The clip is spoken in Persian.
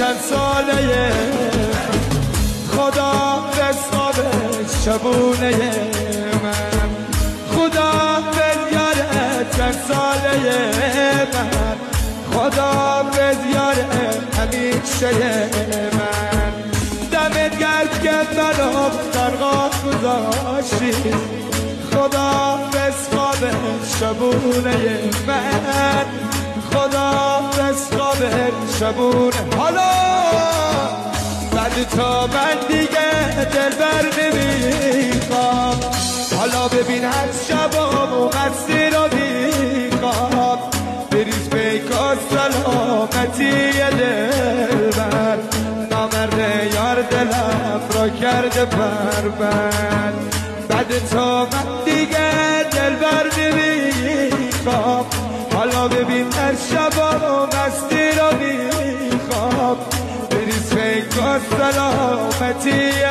چند ساله خدا بسخواب شبونه من خدا بزیاره چند ساله من خدا بزیاره همیشه من دمت گرد که منو درگاه گذاشتی خدا بسخواب شبونه من خدا بسخواب شبونه حالا بعد تا من دیگه دلبر نمیخوام حالا ببین هر شبام و مستی رو میخوام بریز پیکا سلامتی دلبر نامرد یار دلم را کرده بربند بعد تا من دیگه دلبر نمیخوام حالا ببین هر شبام و مستی رو میخوام بریز فکر و سلامتی